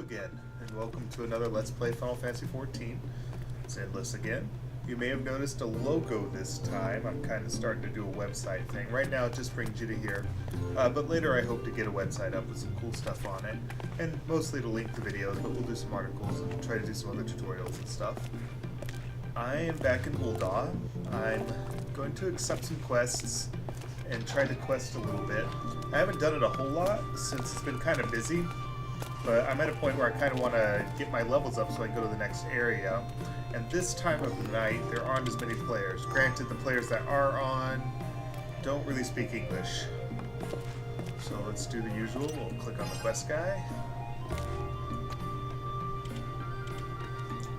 again, and welcome to another Let's Play Final Fantasy XIV. It's Endless again. You may have noticed a logo this time. I'm kind of starting to do a website thing. Right now it just brings you to here, but later I hope to get a website up with some cool stuff on it, and mostly to link the videos, but we'll do some articles and try to do some other tutorials and stuff. I am back in Ul'dah. I'm going to accept some quests and try to quest a little bit. I haven't done it a whole lot since it's been kind of busy, but I'm at a point where I kind of want to get my levels up so I can go to the next area. And this time of night, there aren't as many players. Granted, the players that are on don't really speak English. So let's do the usual. We'll click on the quest guy.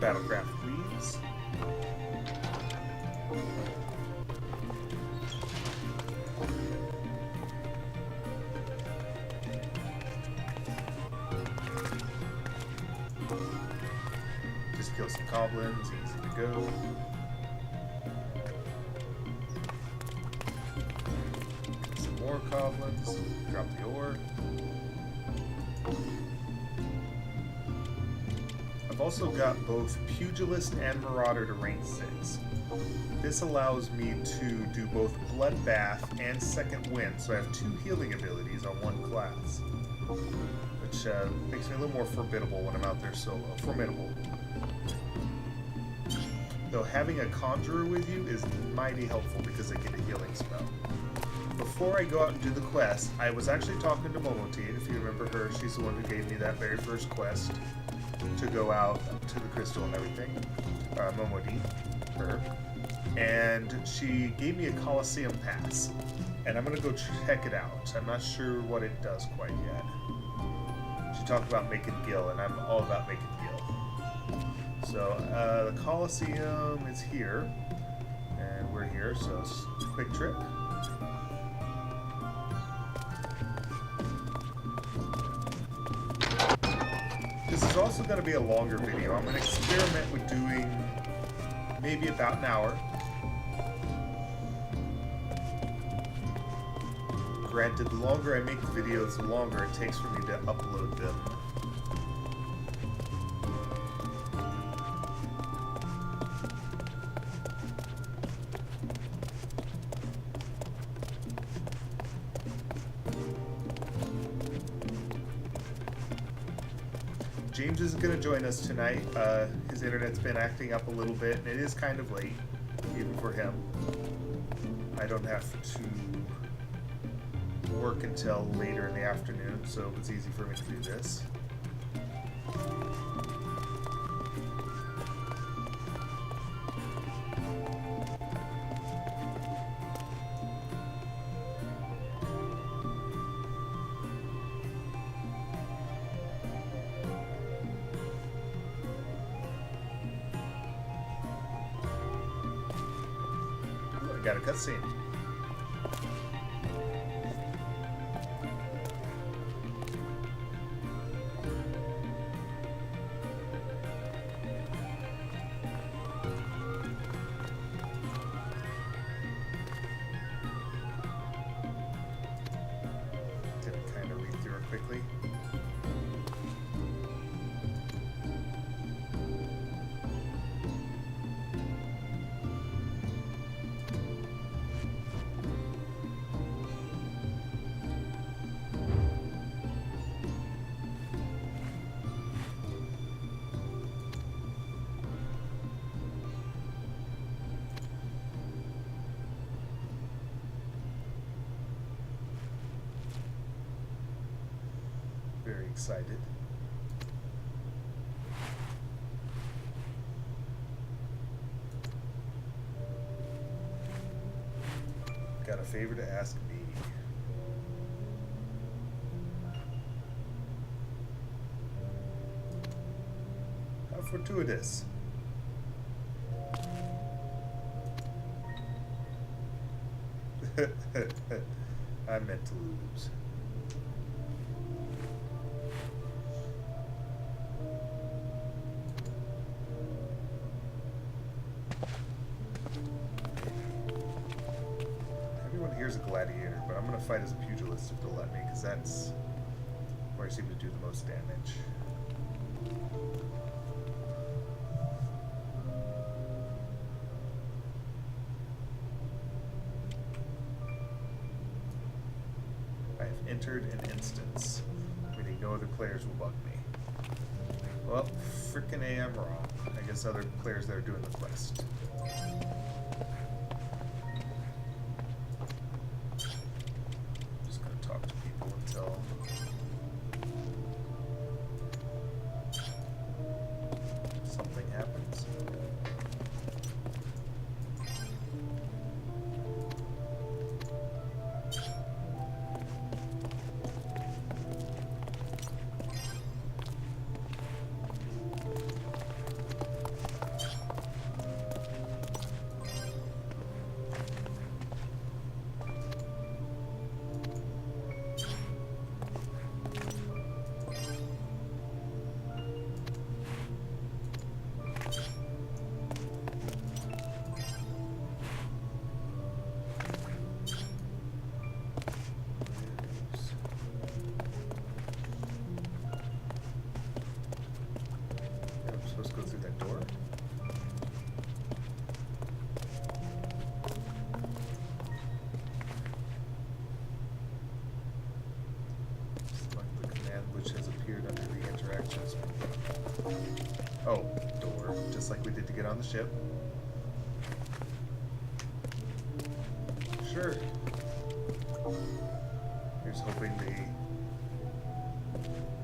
Battlecraft, please. Just kill some goblins, easy to go. Some more goblins, drop the ore. I've also got both Pugilist and Marauder to rank 6. This allows me to do both Bloodbath and Second Wind, so I have 2 healing abilities on one class, which makes me a little more formidable when I'm out there solo. Formidable. Though having a Conjurer with you is mighty helpful because I get a healing spell. Before I go out and do the quest, I was actually talking to Momoti, if you remember her. She's the one who gave me that very first quest to go out to the crystal and everything. Momoti, her. And she gave me a Colosseum pass. And I'm going to go check it out. I'm not sure what it does quite yet. She talked about making Gil, and I'm all about making Gil. So, the Colosseum is here. And we're here, so it's a quick trip. This is also going to be a longer video. I'm going to experiment with doing maybe about an hour. Granted, the longer I make the videos, the longer it takes for me to upload them. James isn't going to join us tonight. His internet's been acting up a little bit, and it is kind of late, even for him. I don't have to work until later in the afternoon, so it's easy for me to do this. Got a cutscene. Gonna kind of read through it quickly. Very excited. Got a favor to ask me. How fortuitous. I meant to lose. Here's a gladiator, but I'm going to fight as a pugilist if they'll let me, because that's where I seem to do the most damage. I have entered an instance, meaning no other players will bug me. Well, frickin' A, I'm wrong. I guess other players that are doing the quest. Just gonna talk to people until something happens. Supposed to go through that door? Select the command which has appeared under the interactions. Oh, door. Just like we did to get on the ship. Sure. Here's hoping they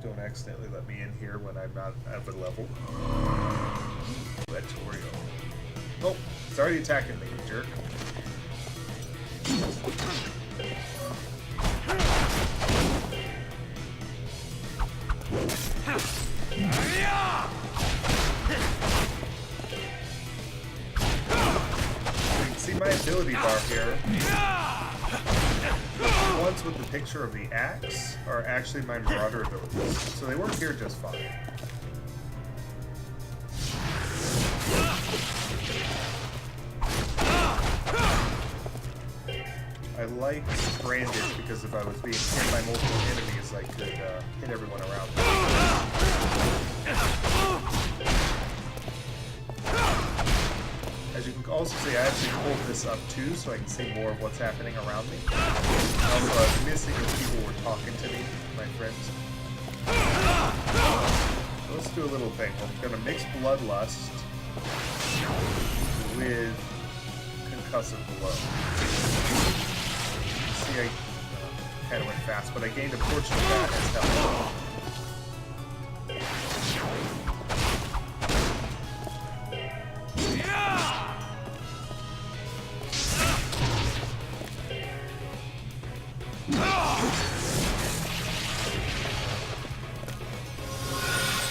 don't accidentally let me in here when I'm not at the level. Tutorial. Oh, it's already attacking me, you jerk. You can see my ability bar here. The ones with the picture of the axe are actually my marauder abilities, so they work here just fine. I like Branded because if I was being hit by multiple enemies, I could hit everyone around me. As you can also see, I actually pulled this up too, so I can see more of what's happening around me. Also, I was missing if people were talking to me, my friends. So let's do a little thing. We're going to mix Bloodlust with Concussive Blow. See, I kind of went fast, but I gained a portion of that as health.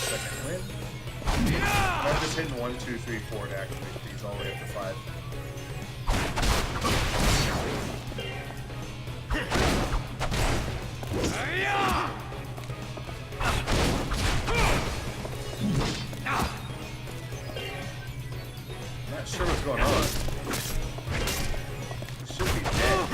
Second win. I'm just hitting 1, 2, 3, 4 to activate these all the way up to 5. Not sure what's going on. It should be dead.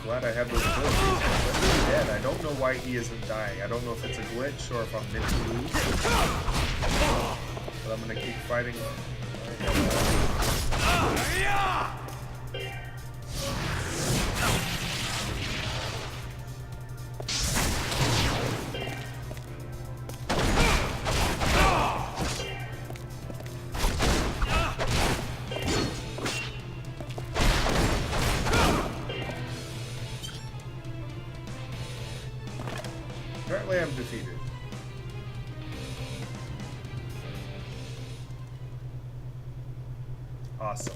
Glad I have those abilities, but he's dead. I don't know why he isn't dying. I don't know if it's a glitch or if I'm meant to lose. But I'm gonna keep fighting. Apparently I'm defeated. Awesome.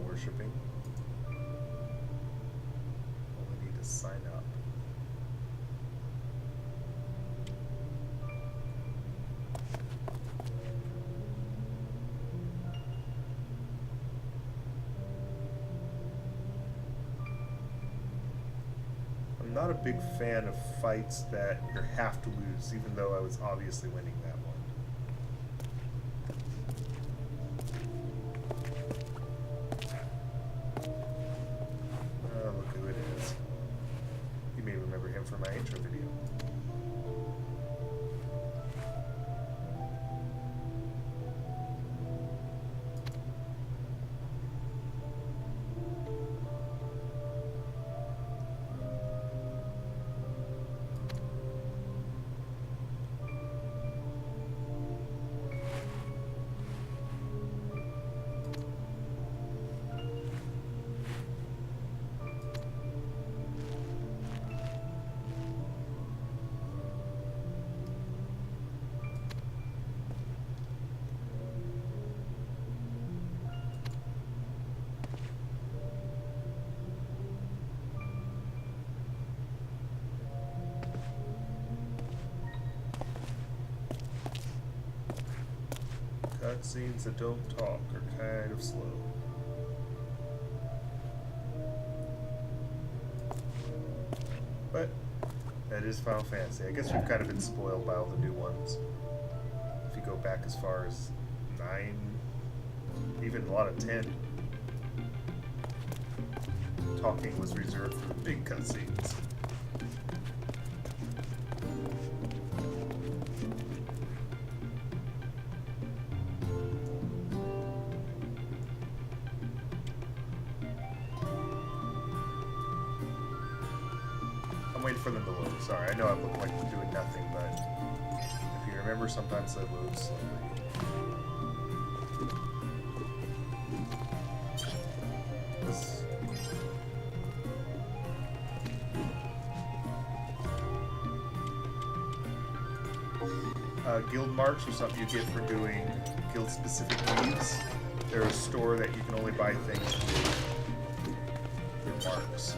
Worshipping. Only need to sign up. I'm not a big fan of fights that you have to lose, even though I was obviously winning that one. For my intro video. Cutscenes that don't talk are kind of slow. But that is Final Fantasy. I guess we've kind of been spoiled by all the new ones. If you go back as far as 9, even a lot of 10, talking was reserved for the big cutscenes. I'm waiting for them to load. Sorry, I know I look like I'm doing nothing, but if you remember, sometimes they load slowly. This... guild marks are something you get for doing guild-specific needs. They're a store that you can only buy things with marks.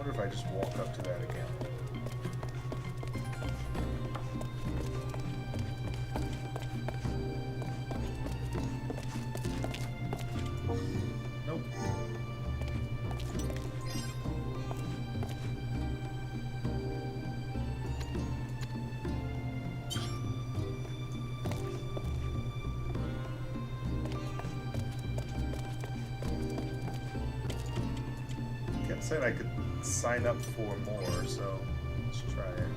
If I just walk up to that again. Nope. Kept saying I could sign up for more, so let's try it.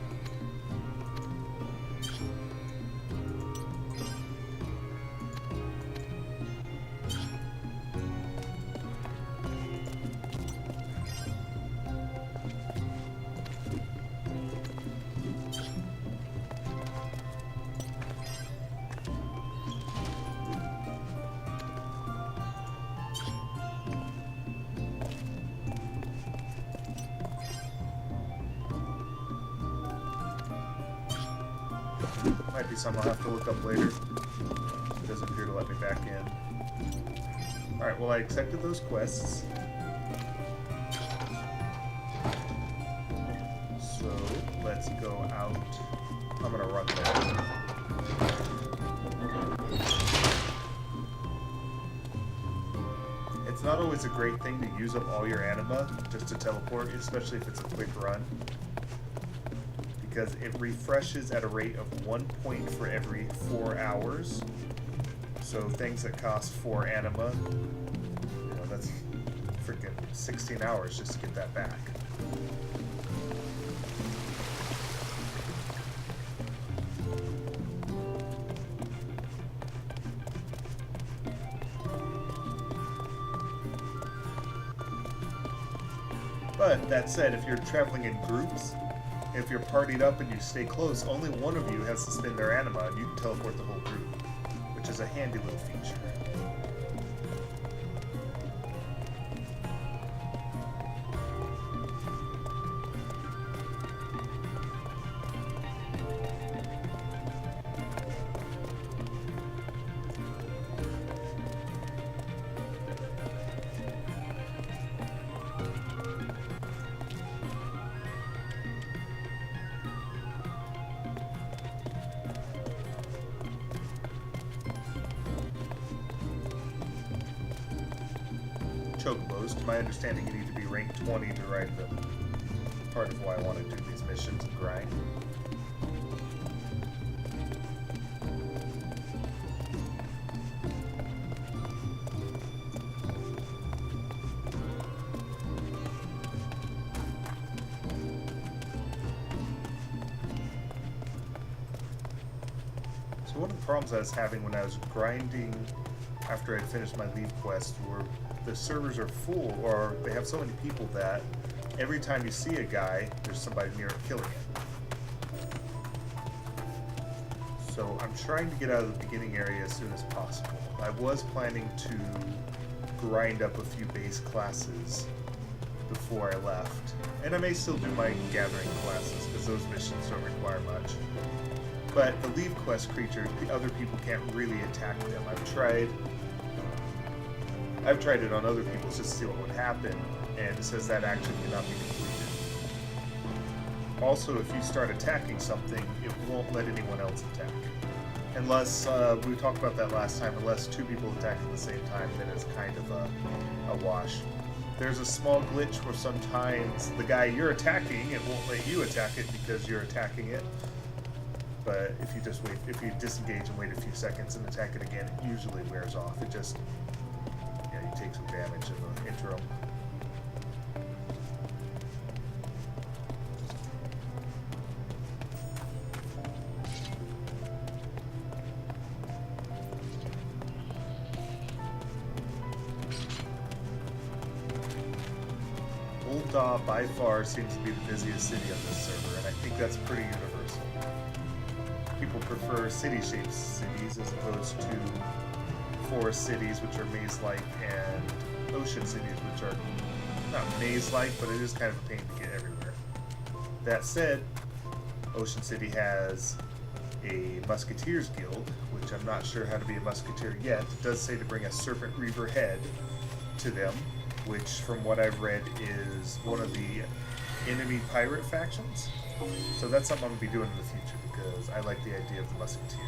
Might be something I'll have to look up later. It doesn't appear to let me back in. Alright, well I accepted those quests. So, let's go out. I'm gonna run there. It's not always a great thing to use up all your anima just to teleport, especially if it's a quick run. because it refreshes at a rate of 1 point for every 4 hours. So things that cost 4 anima, you know, that's freaking 16 hours just to get that back. But that said, if you're traveling in groups, if you're partied up and you stay close, only one of you has to spend their anima and you can teleport the whole group, which is a handy little feature. Chocobos. To my understanding, you need to be rank 20 to ride them. Part of why I want to do these missions and grind. So one of the problems I was having when I was grinding after I'd finished my leave quest were the servers are full, or they have so many people that every time you see a guy, there's somebody near it killing him. So I'm trying to get out of the beginning area as soon as possible. I was planning to grind up a few base classes before I left. And I may still do my gathering classes, because those missions don't require much. But the leave quest creatures, the other people can't really attack them. I've tried it on other people just to see what would happen, and it says that action cannot be completed. Also, if you start attacking something, it won't let anyone else attack. Unless, we talked about that last time, unless 2 people attack at the same time, then it's kind of a wash. There's a small glitch where sometimes the guy you're attacking, it won't let you attack it because you're attacking it. But if you just wait, if you disengage and wait a few seconds and attack it again, it usually wears off. It just, yeah, you take some damage in the interim. Ul'dah by far seems to be the busiest city on this server, and I think that's pretty universal. People prefer city-shaped cities as opposed to forest cities, which are maze-like, and ocean cities, which are not maze-like, but it is kind of a pain to get everywhere. That said, Ocean City has a Musketeers Guild, which I'm not sure how to be a Musketeer yet. It does say to bring a Serpent Reaver head to them, which, from what I've read, is one of the enemy pirate factions. So that's something I'm going to be doing in the future, because I like the idea of the Musketeer.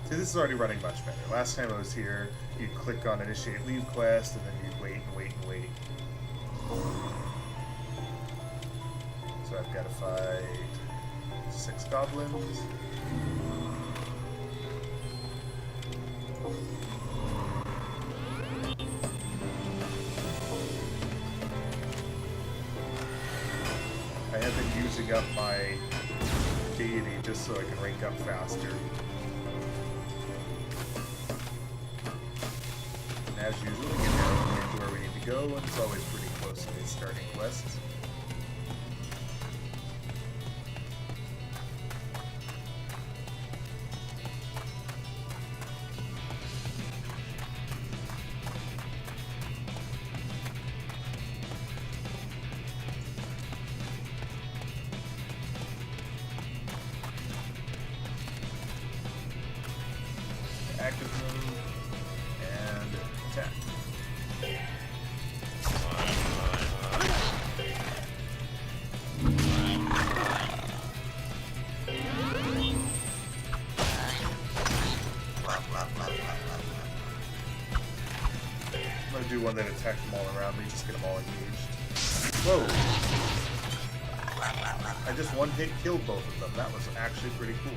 See, this is already running much better. Last time I was here, you'd click on Initiate Leave Quest, and then you'd wait and wait and wait. So I've got to fight 6 goblins. I have been using up my deity just so I can rank up faster. And as usual, we get down to where we need to go, and it's always pretty close to these starting quests. Active move, and attack. I'm going to do one that attacks them all around me, just get them all engaged. Whoa! I just one hit killed both of them. That was actually pretty cool.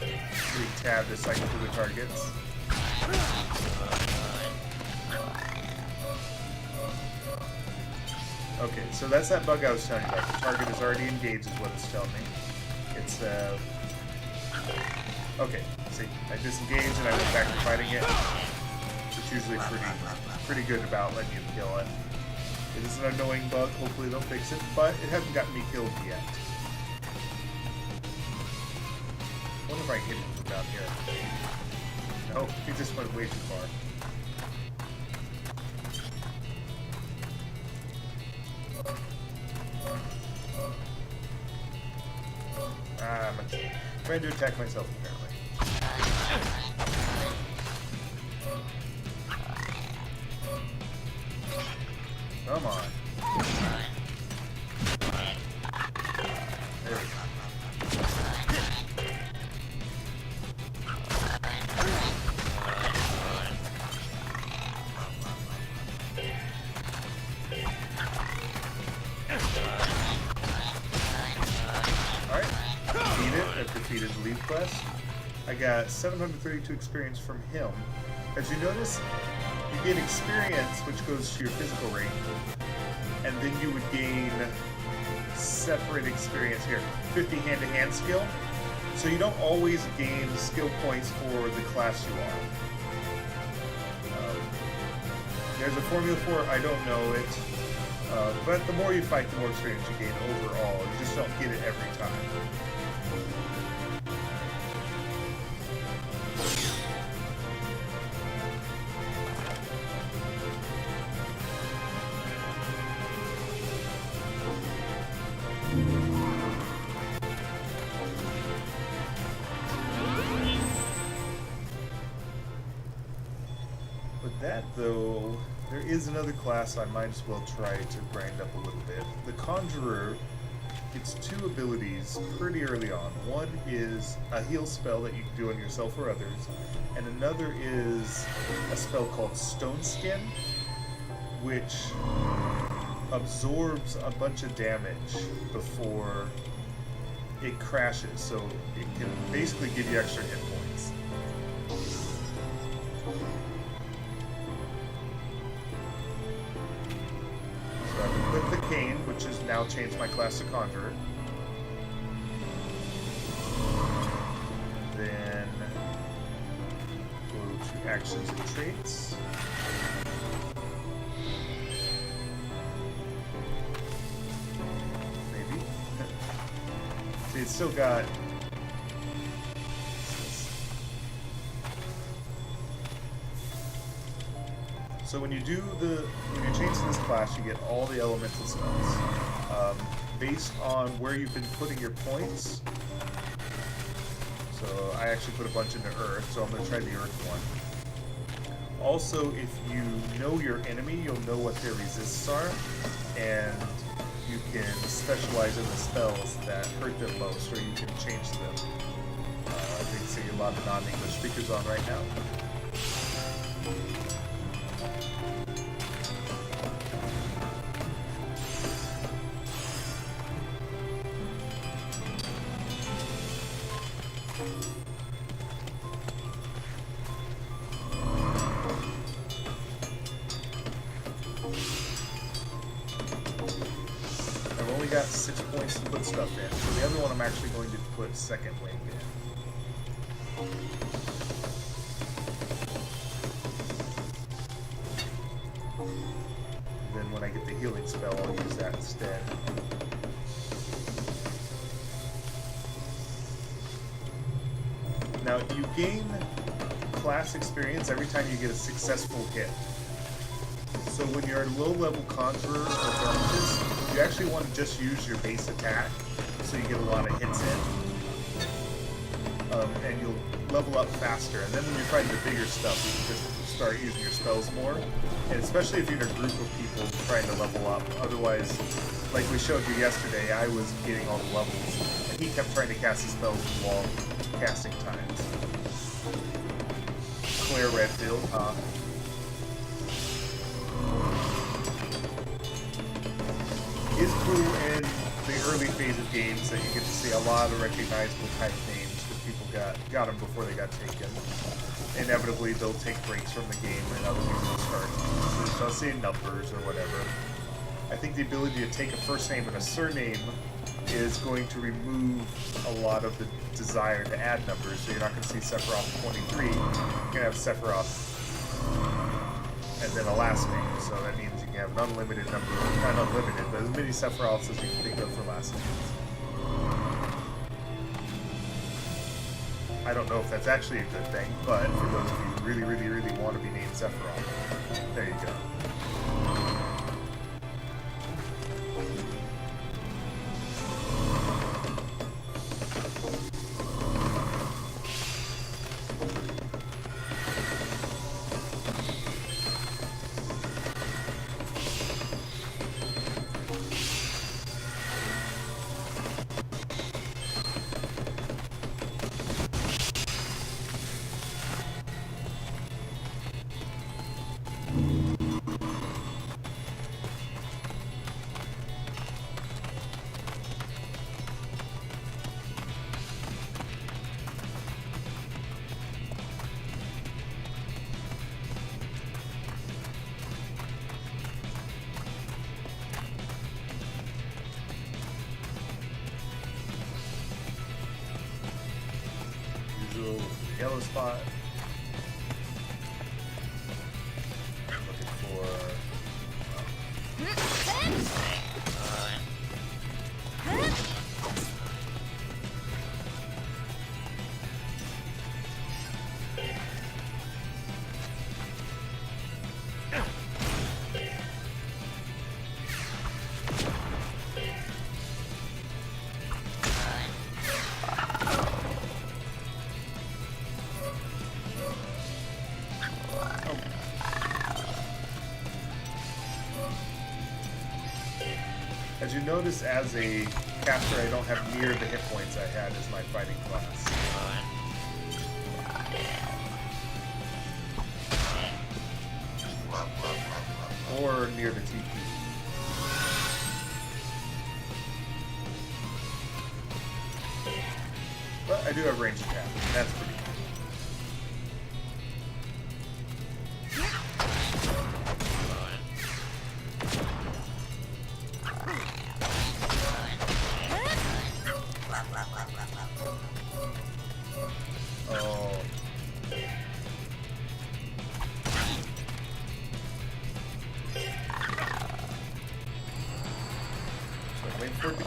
We tab to cycle through the targets. Okay, so that's that bug I was telling you about. The target is already engaged is what it's telling me. It's, okay, see, I disengaged and I went back to fighting it. It's usually pretty good about letting you kill it. It is an annoying bug, hopefully they'll fix it, but it hasn't gotten me killed yet. I wonder if I can hit him from down here. No, he just went way too far. I'm trying to attack myself, apparently. Come on. There we go. Defeated the lead quest. I got 732 experience from him. As you notice, you get experience which goes to your physical range, and then you would gain separate experience here. 50 hand-to-hand skill, so you don't always gain skill points for the class you are. There's a formula for it, I don't know it, but the more you fight, the more experience you gain overall. You just don't get it every time. That, though, there is another class I might as well try to grind up a little bit. The Conjurer gets 2 abilities pretty early on. One is a heal spell that you can do on yourself or others, and another is a spell called Stone Skin, which absorbs a bunch of damage before it crashes, so it can basically give you extra hit points. With the cane, which has now changed my class to Conjurer. Then go to actions and traits. Maybe. See, it's still got. So when you change to this class, you get all the elemental spells. Based on where you've been putting your points. So I actually put a bunch into Earth, so I'm going to try the Earth one. Also, if you know your enemy, you'll know what their resists are, and you can specialize in the spells that hurt them most, or you can change them. I think see a lot of non-English speakers on right now. Got 6 points to put stuff in. So the other one I'm actually going to put second wing in. Then when I get the healing spell, I'll use that instead. Now you gain class experience every time you get a successful hit. So when you're a low-level Conjurer or Dharmatist, you actually want to just use your base attack, so you get a lot of hits in. And you'll level up faster. And then when you're fighting the bigger stuff, you can just start using your spells more. And especially if you're in a group of people trying to level up. Otherwise, like we showed you yesterday, I was getting all the levels, and he kept trying to cast his spells with long casting times. Claire Redfield, huh? cool in the early phase of games that you get to see a lot of recognizable type names because people got them before they got taken. Inevitably, they'll take breaks from the game and other people will start. So I'll say numbers or whatever. I think the ability to take a first name and a surname is going to remove a lot of the desire to add numbers. So you're not going to see Sephiroth 23. You're going to have Sephiroth and then a last name. So that means you can have an unlimited number, not unlimited, but as many Sephiroths as you can think of for last names. I don't know if that's actually a good thing, but for those of you who really, really, really want to be named Sephiroth, there you go. Yellow spot. I'm looking for. As you notice, as a caster, I don't have near the hit points I had as my fighting class. Or near the TP. But I do have range attack, and that's pretty cool.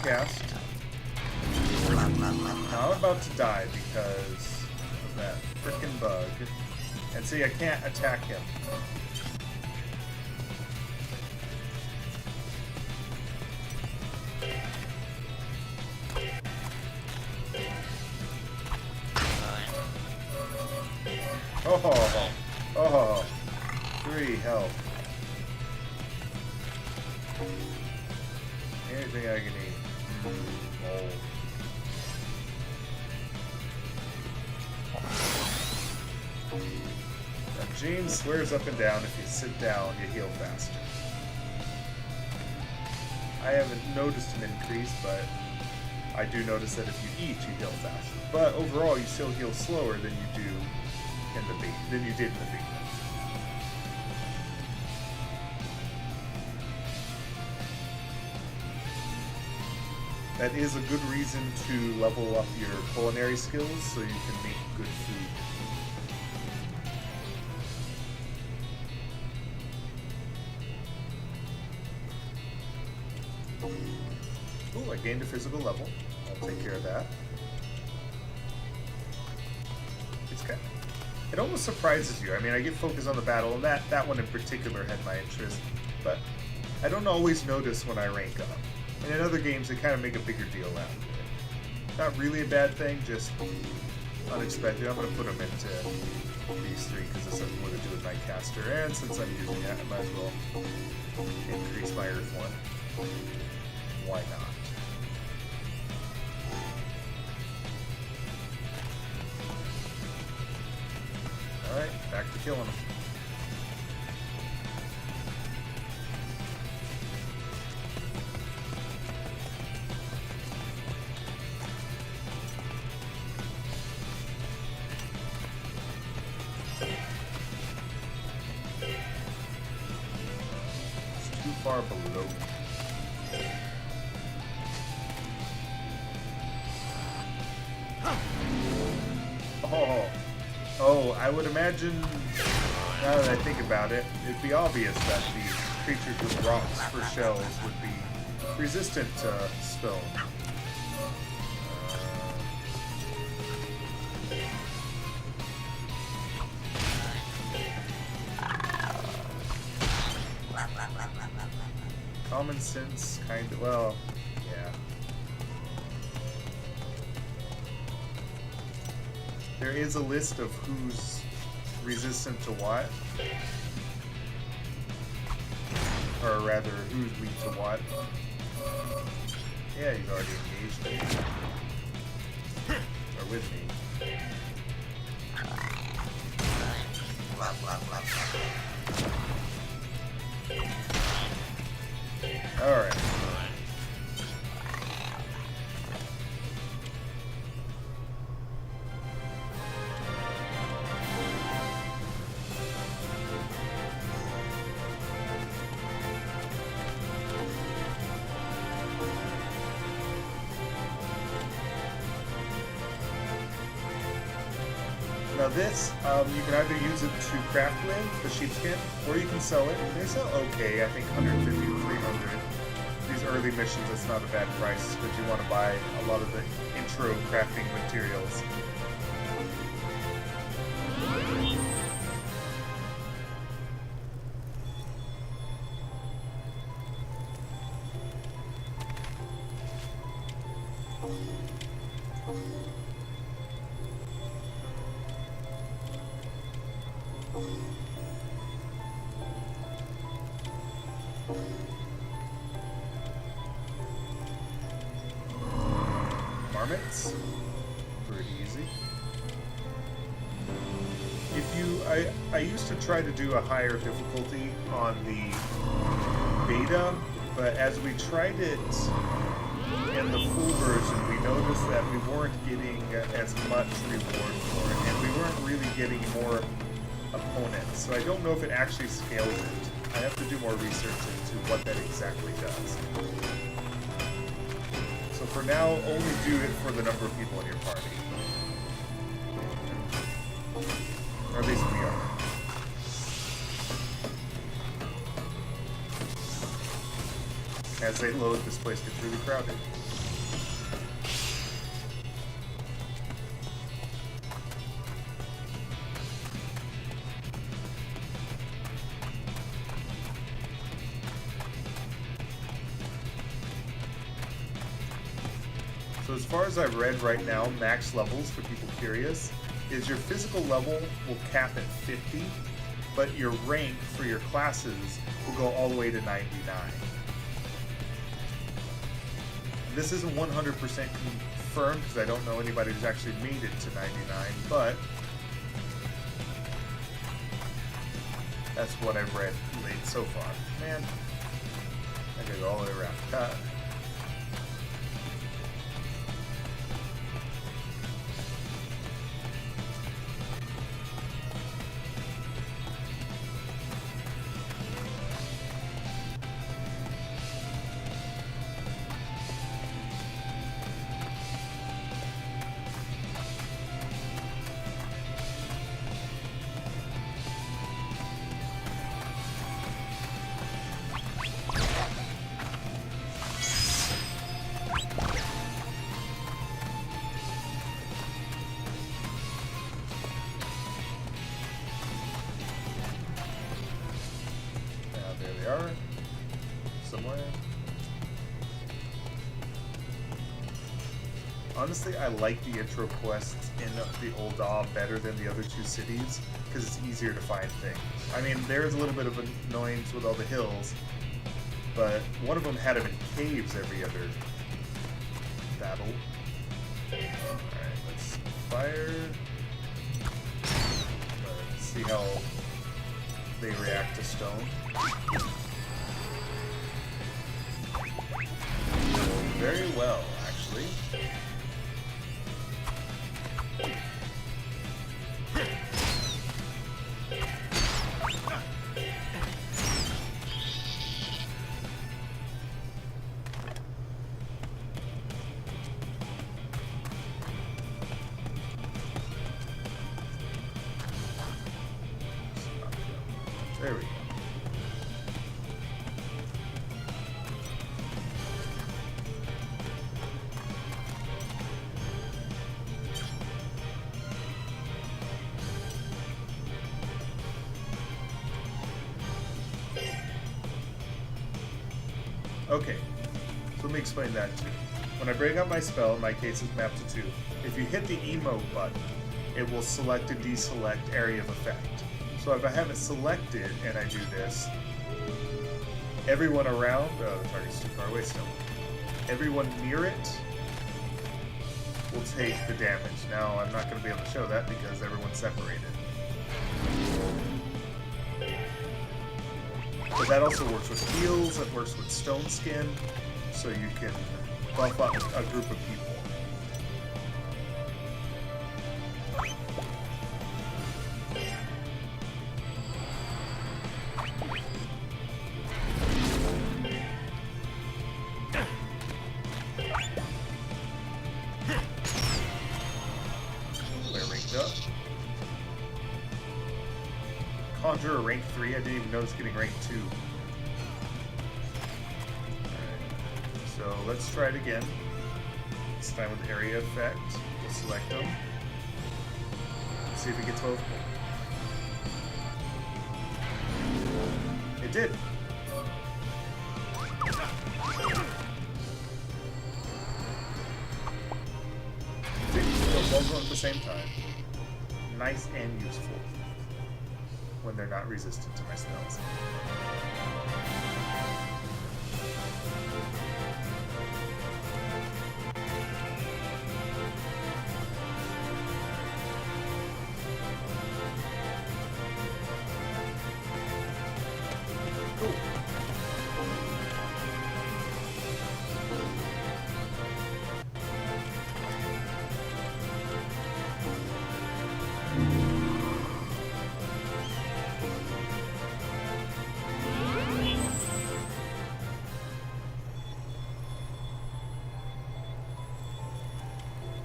Cast. Now I'm about to die because of that frickin' bug. And see, I can't attack him. Oh, 3 health. Anything I can eat. Now, Gene swears up and down if you sit down, you heal faster. I haven't noticed an increase, but I do notice that if you eat, you heal faster. But overall, you still heal slower than you do in the than you did in the beginning. That is a good reason to level up your culinary skills so you can make good food. Ooh, I gained a physical level. I'll take care of that. It's good. It almost surprises you. I mean, I get focused on the battle, and that one in particular had my interest, but I don't always notice when I rank up. And in other games, they kind of make a bigger deal out of it. Not really a bad thing, just unexpected. I'm going to put them into these 3 because this has more to do with my caster. And since I'm using it, I might as well increase my Earth one. Why not? Alright, back to killing them. far below me. Oh, I would imagine, now that I think about it, it'd be obvious that these creatures with rocks for shells would be resistant to stone. Common sense, kind of, well, yeah. There is a list of who's resistant to what. Or rather, who's weak to what. Yeah, he's already engaged me. Or with me. Alright. Now this, you can either use it to craft with, the sheepskin, or you can sell it. They sell okay, I think 150 to 300. These early missions, it's not a bad price, because you want to buy a lot of the intro crafting materials. Marmots, pretty easy. If you, I used to try to do a higher difficulty on the beta, but as we tried it in the full version, we noticed that we weren't getting as much reward for it, and we weren't really getting more opponents. So I don't know if it actually scales it. I have to do more research into what that exactly does. So for now, only do it for the number of people in your party. Or at least we are. As they load, this place gets really crowded. So as far as I've read right now, max levels, for people curious, is your physical level will cap at 50, but your rank for your classes will go all the way to 99. This isn't 100% confirmed, because I don't know anybody who's actually made it to 99, but that's what I've read late so far. Man, I gotta go all the way around. Are somewhere. Honestly, I like the intro quests in the Old Daw better than the other two cities, because it's easier to find things. I mean, there is a little bit of annoyance with all the hills, but one of them had them in caves every other battle. Alright, let's fire. Let's see how they react to stone. Very well, actually. There we go. Okay, so let me explain that too. When I bring up my spell, in my case it's mapped to 2, if you hit the emote button, it will select and deselect area of effect. So if I have it selected and I do this, everyone around, the target's too far away still, everyone near it will take the damage. Now I'm not going to be able to show that because everyone's separated. But that also works with heals, it works with stone skin, so you can buff up a group of people. They're ranked up. Conjurer rank 3, I didn't even notice getting rank 2. Alright, so let's try it again. This time with area effect. We'll select them. Let's see if it gets both. It did! Both at the same time. Nice and useful when they're not resistant to my spells. Cool.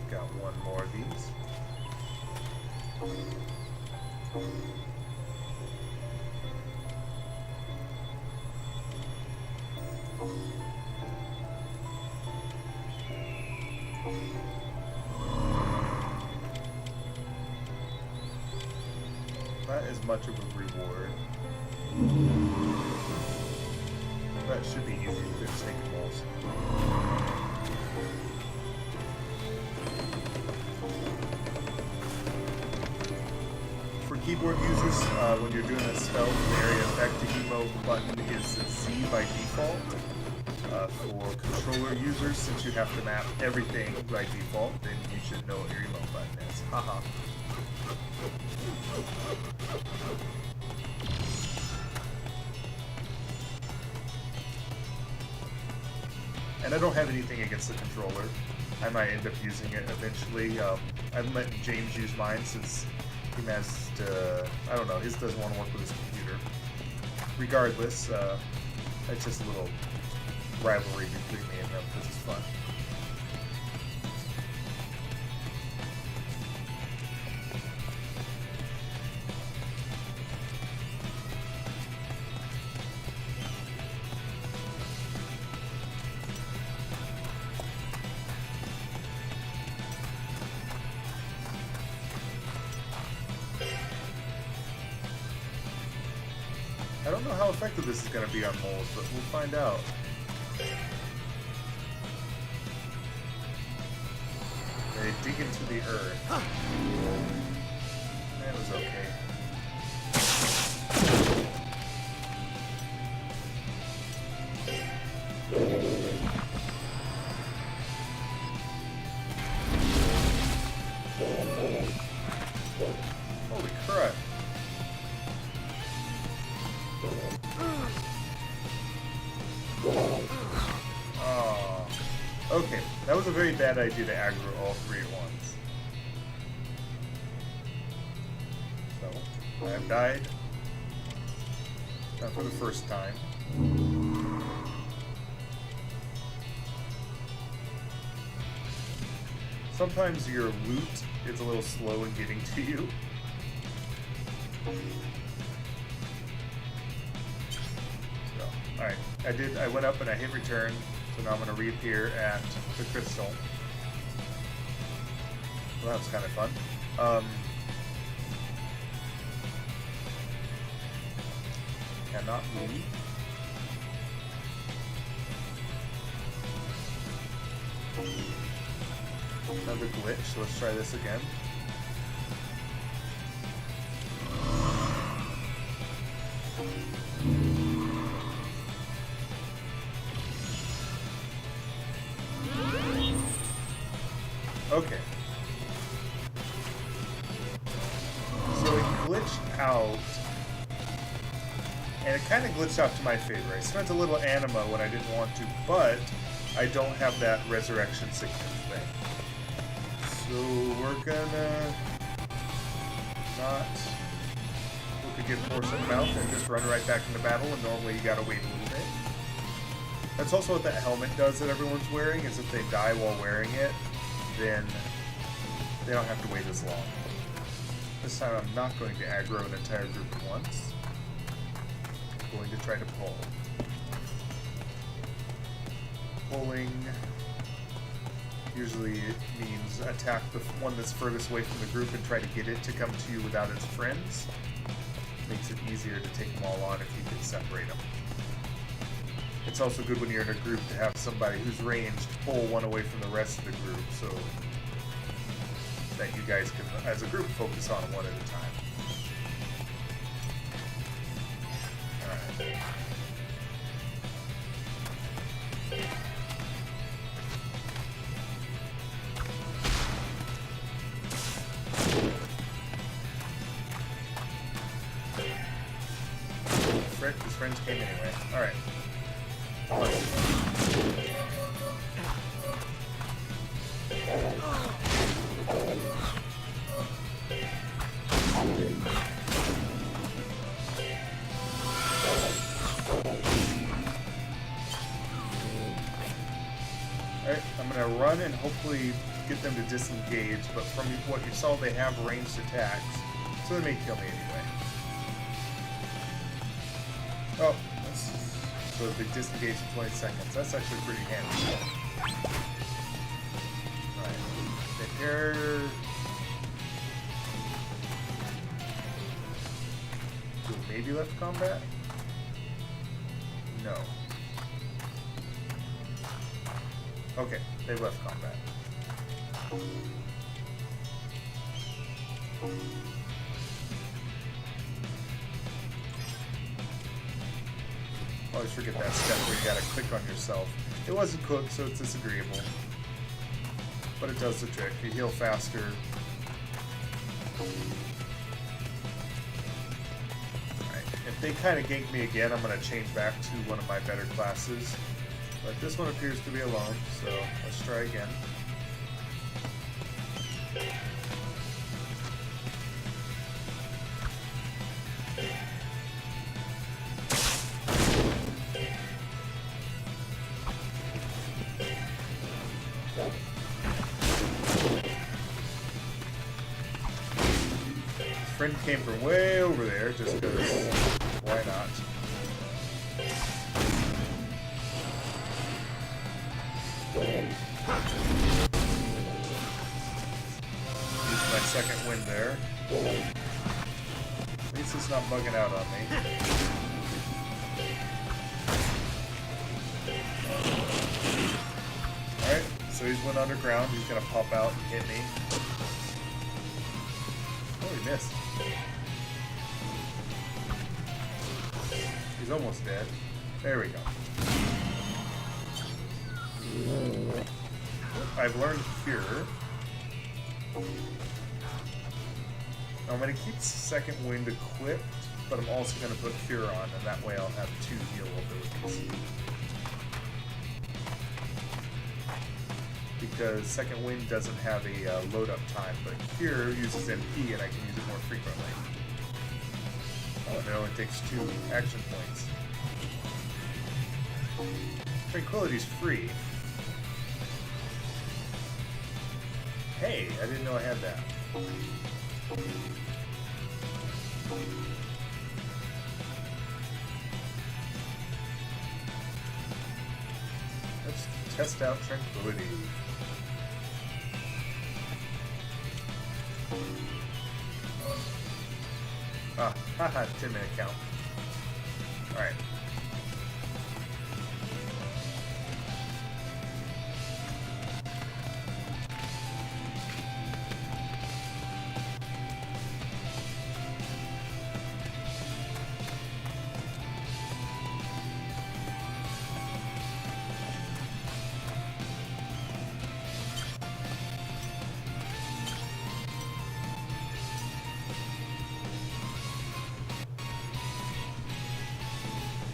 Got one more of these. Not as much of a reward. That should be easy to take balls. For keyboard users, when you're doing a spell with the area effect, the emote button is a Z by default. For controller users, since you have to map everything by default, then you should know what your emote button is. Haha. And I don't have anything against the controller. I might end up using it eventually. I'm letting James use mine since he has to, I don't know, his doesn't want to work with his computer. Regardless, it's just a little rivalry between me and him because it's fun. I don't know how effective this is going to be on moles, but we'll find out. They dig into the earth. That was okay. Holy crap. Oh, okay. That was a very bad idea to aggro all three at once. So, I have died. Not for the first time. Sometimes your loot is a little slow in getting to you. Alright, I went up and I hit return, so now I'm going to reappear at the crystal. Well, that was kind of fun. Cannot leave. Another glitch, so let's try this again. Okay. So it glitched out, and it kind of glitched out to my favor. I spent a little anima when I didn't want to, but I don't have that resurrection sickness thing. So we're gonna not look again for some mouth and just run right back into battle, and normally you gotta wait a little bit. That's also what that helmet does that everyone's wearing, is if they die while wearing it, then they don't have to wait as long. This time I'm not going to aggro an entire group at once. I'm going to try to pull. Pulling usually means attack the one that's furthest away from the group and try to get it to come to you without its friends. Makes it easier to take them all on if you can separate them. It's also good when you're in a group to have somebody who's ranged pull one away from the rest of the group, so that you guys can, as a group, focus on one at a time. Alright. Frick, his friends came anyway. Alright. Alright, I'm gonna run and hopefully get them to disengage, but from what you saw, they have ranged attacks, so they may kill me anyway. Oh, so they disengage in 20 seconds. That's actually pretty handy. Alright, the air. Do maybe left combat? No. Okay, they left combat. Always forget that step where you gotta click on yourself. It wasn't cooked, so it's disagreeable. But it does the trick. You heal faster. Alright, if they kind of gank me again, I'm gonna change back to one of my better classes. But this one appears to be alone, so let's try again. Friend came from way over there just because why not? Use my second wind there. At least it's not bugging out on me. Alright, so he's went underground. He's gonna pop out and hit me. Oh, he missed. He's almost dead. There we go. I've learned Cure. I'm going to keep Second Wind equipped, but I'm also going to put Cure on, and that way I'll have 2 heal abilities. Because Second Wind doesn't have a load-up time, but Cure uses MP, and I can use it more frequently. Oh, and it only takes 2 action points. Tranquility's free. Hey, I didn't know I had that. test out tranquility. Ah, haha, 10-minute count. Alright.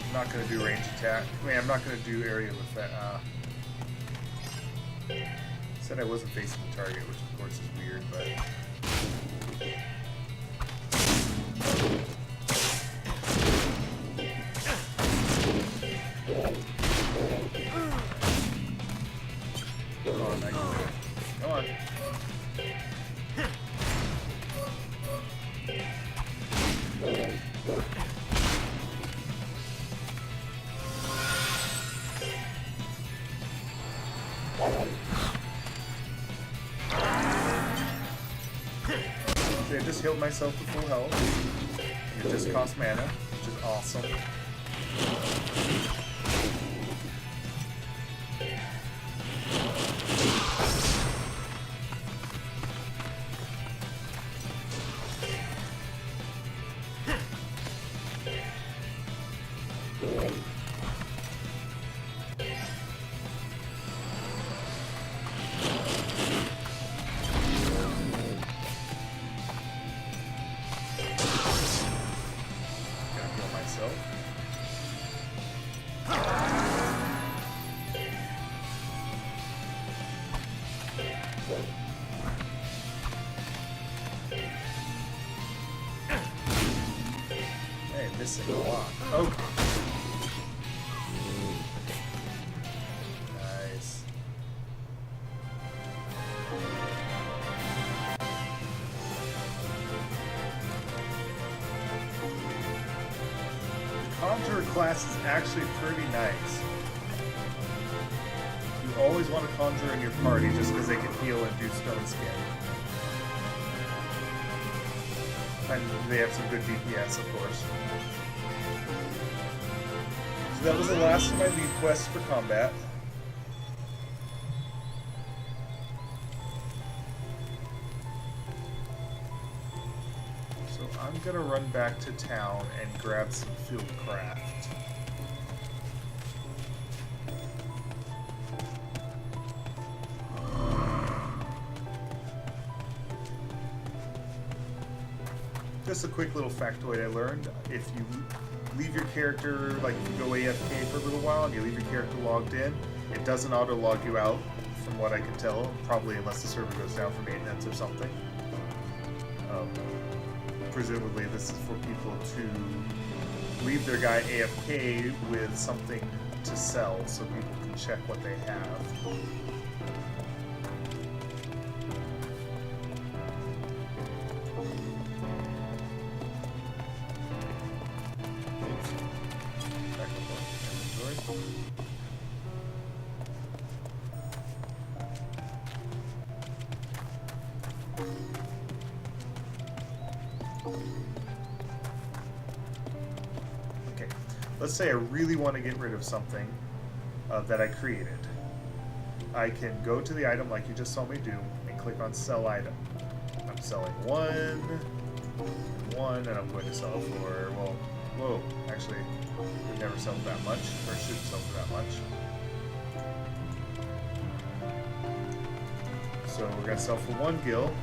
I'm not going to do range attack. I mean, I'm not going to do area of effect. Said I wasn't facing the target, which of course is weird, but... Come on, I can do it. Come on. Okay, I just healed myself to full health. It just cost mana, which is awesome. Hey, missing a lot. Oh! Nice. The Conjurer class is actually pretty nice. You always want to conjure in your party just because they can heal and do stone skin. And they have some good DPS, of course. So that was the last of my lead quests for combat. So I'm gonna run back to town and grab some field craft. Just a quick little factoid I learned. If you leave your character, like if you go AFK for a little while and you leave your character logged in, it doesn't auto-log you out, from what I can tell, probably unless the server goes down for maintenance or something. Presumably this is for people to leave their guy AFK with something to sell so people can check what they have. Okay, let's say I really want to get rid of something that I created. I can go to the item like you just saw me do and click on sell item. I'm selling one, and I'm going to sell for, well, whoa, actually, we never sell that much, or shouldn't sell for that much. So we're going to sell for 1 gil.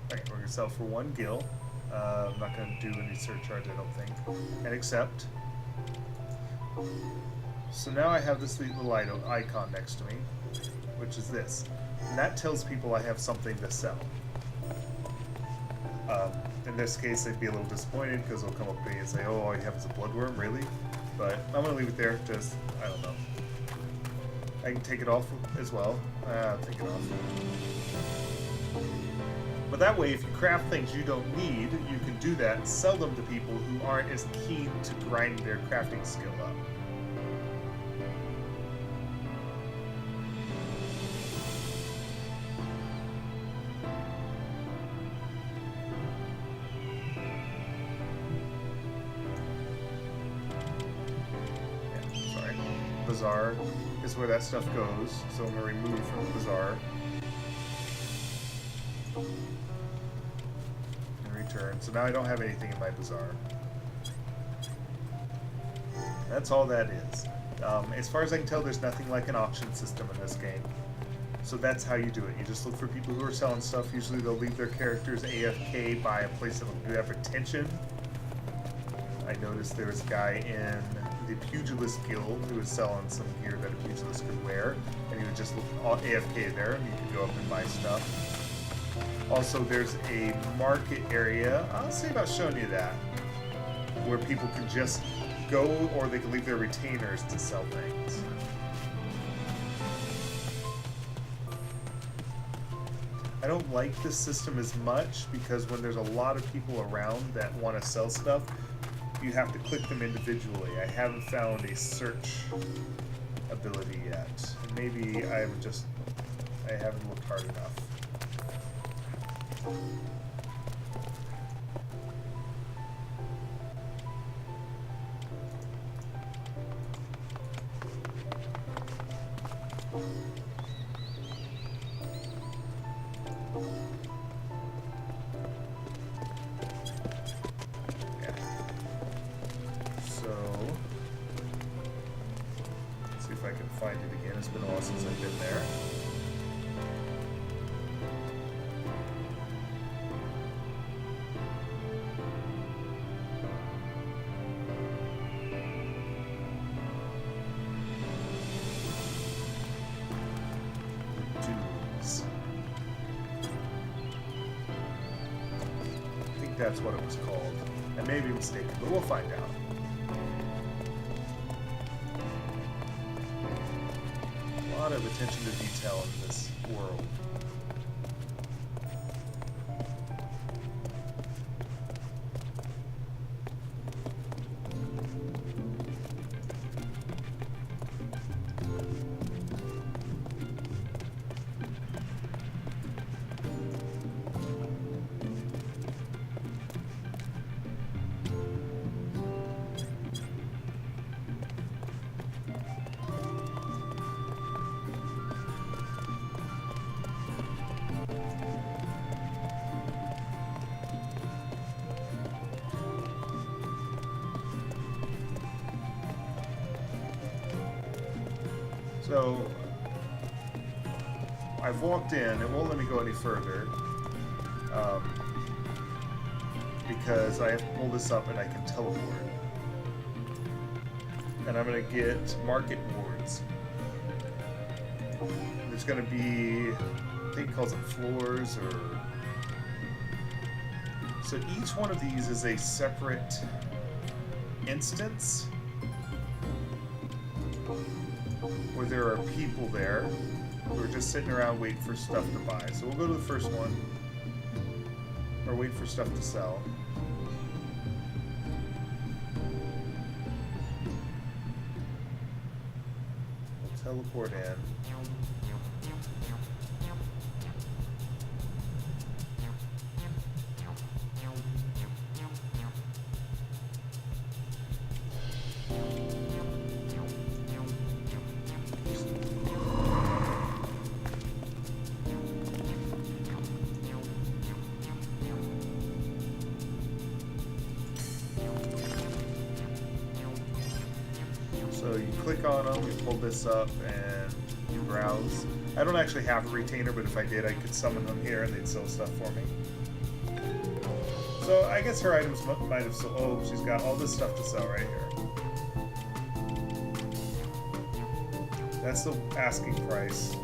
Alright, we're going to sell for 1 gil. I'm not going to do any surcharge, I don't think. And accept. So now I have this little icon next to me, which is this. And that tells people I have something to sell. In this case, they'd be a little disappointed because they'll come up to me and say, "Oh, all you have is a bloodworm, really?" But I'm gonna leave it there. Just I don't know. I can take it off as well. I'll take it off. But that way, if you craft things you don't need, you can do that and sell them to people who aren't as keen to grind their crafting skill up. Bazaar is where that stuff goes, so I'm going to remove from the bazaar and return. So now I don't have anything in my bazaar. That's all that is. As far as I can tell, there's nothing like an auction system in this game. So that's how you do it. You just look for people who are selling stuff. Usually they'll leave their characters AFK by a place that will have attention. I noticed there was a guy in the Pugilist Guild who was selling some gear that a pugilist could wear, and he would just look AFK there, and you could go up and buy stuff. Also, there's a market area. I'll see about showing you that, where people can just go, or they can leave their retainers to sell things. I don't like this system as much because when there's a lot of people around that want to sell stuff, you have to click them individually. I haven't found a search ability yet. Maybe I haven't looked hard enough. Find it again. It's been a while since I've been there. Dudes. I think that's what it was called. I may be mistaken, but we'll find out. A lot of attention to detail in this world. So, I've walked in, it won't let me go any further, because I have to pull this up and I can teleport. And I'm going to get market wards. There's going to be, I think he calls them floors, or... So each one of these is a separate instance where there are people there who are just sitting around waiting for stuff to buy. So we'll go to the first one, or wait for stuff to sell. We'll teleport in. So you click on them, you pull this up, and you browse. I don't actually have a retainer, but if I did, I could summon them here and they'd sell stuff for me. So I guess her items might have sold. Oh, she's got all this stuff to sell right here. That's the asking price.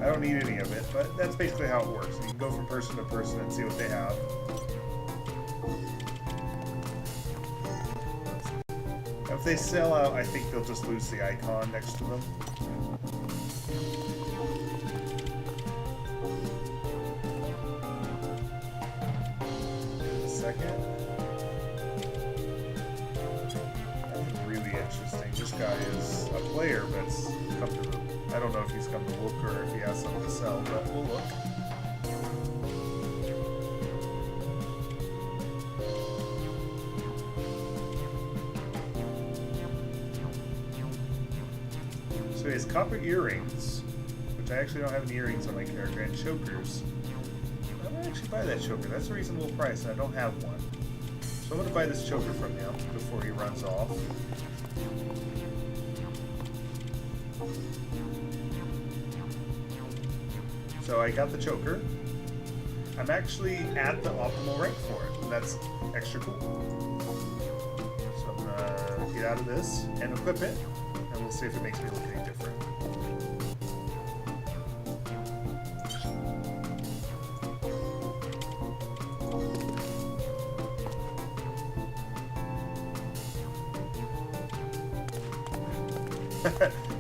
I don't need any of it, but that's basically how it works. You can go from person to person and see what they have. If they sell out, I think they'll just lose the icon next to them. Second. That's really interesting. This guy is a player that's come to the... I don't know if he's come to look or if he has something to sell, but we'll look. So he has copper earrings, which I actually don't have any earrings on my character, and chokers. I might actually buy that choker. That's a reasonable price, and I don't have one. So I'm going to buy this choker from him before he runs off. So I got the choker. I'm actually at the optimal rank for it, and that's extra cool. So I'm going to get out of this and equip it, and we'll see if it makes me look any different.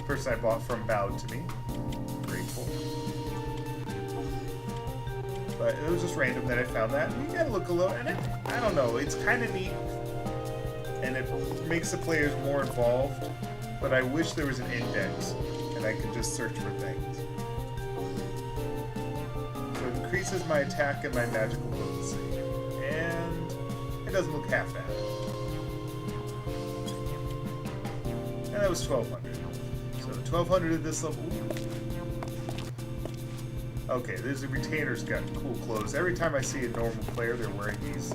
Person I bought from bowed to me. Grateful. But it was just random that I found that. You gotta look a little, and I don't know, it's kind of neat, and it makes the players more involved, but I wish there was an index, and I could just search for things. So it increases my attack and my magical potency, and it doesn't look half bad. And that was 1200. So 1200 at this level. Ooh. Okay, there's a retainer's got cool clothes. Every time I see a normal player, they're wearing these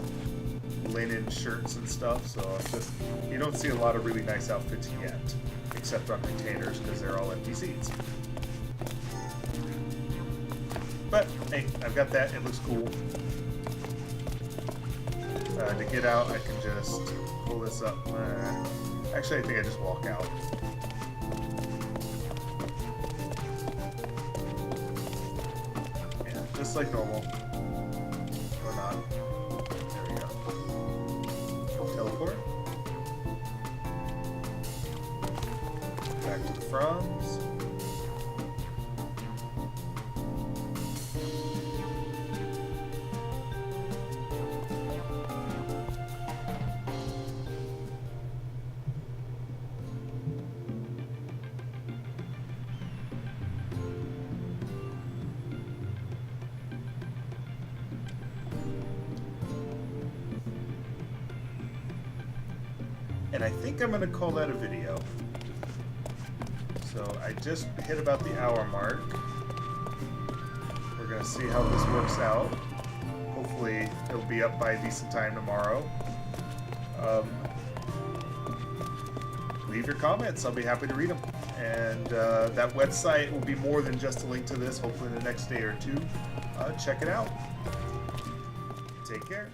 linen shirts and stuff. So it's just, you don't see a lot of really nice outfits yet, except on retainers because they're all NPCs. But hey, I've got that. It looks cool. To get out, I can just pull this up. Actually, I think I just walk out. Yeah, just like normal. Or not. There we go. Teleport. Back to the fronds. And I think I'm going to call that a video. So I just hit about the hour mark. We're going to see how this works out. Hopefully it'll be up by a decent time tomorrow. Leave your comments. I'll be happy to read them. And that website will be more than just a link to this. Hopefully in the next day or two. Check it out. Take care.